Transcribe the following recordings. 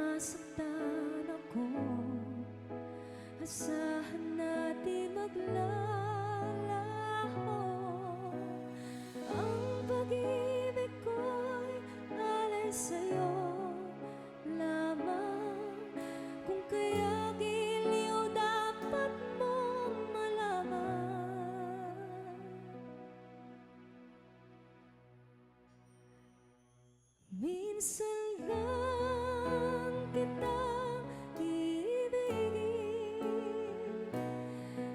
masaktan ako, asahan natin maglalaho. Ang pag-ibig ko'y alay sa'yo lamang. Kung kaya giliw dapat mong malaman. Minsan lang kitang iibigin,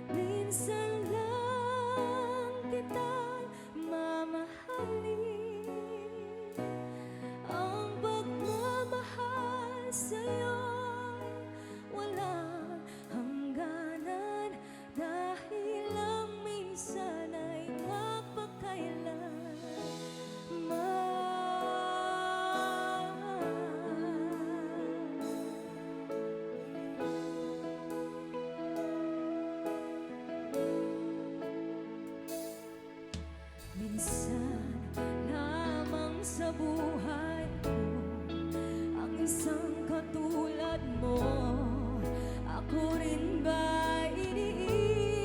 minsan lang kitang mamahalin. Ang pagmamahal sa'yo'y walang hangganan, dahil lang minsan ay mapagkailanman. Minsan lamang sa buhay ko ang isang katulad mo. Ako rin ba iniibig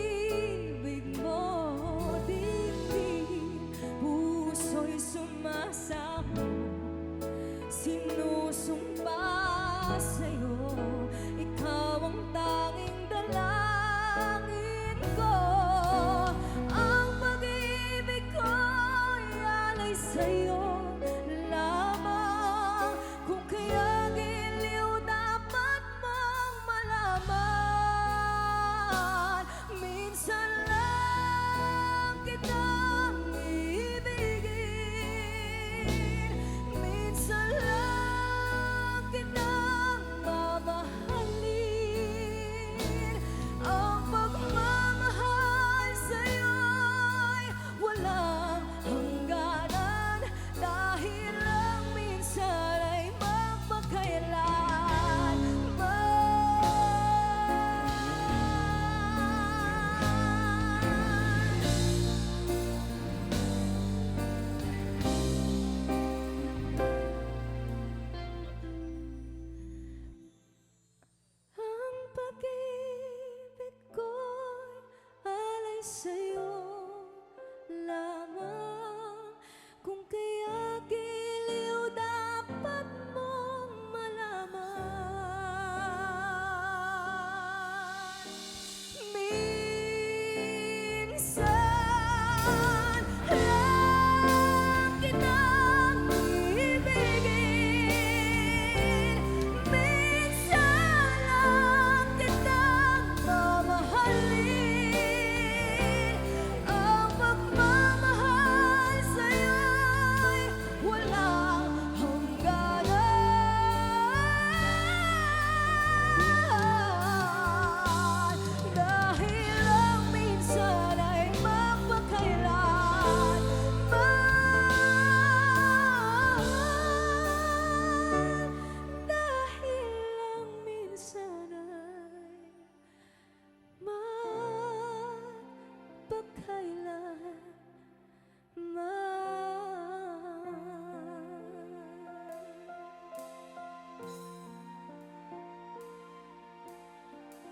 mo? Dibdib, puso'y sumasamo, sinusumpa sa'yo. Ikaw ang tanging dalangin ko. Ang pag-ibig ko'y alay sa'yo lamang. Kung kaya giliw dapat mong malaman. Minsan lang kitang ibigin, minsan lang kitang mamahalin. Ang pagmamahal sa'yo'y walang hangganan, dahil lang minsan ay ang pag-ibig ko'y alay sa'yo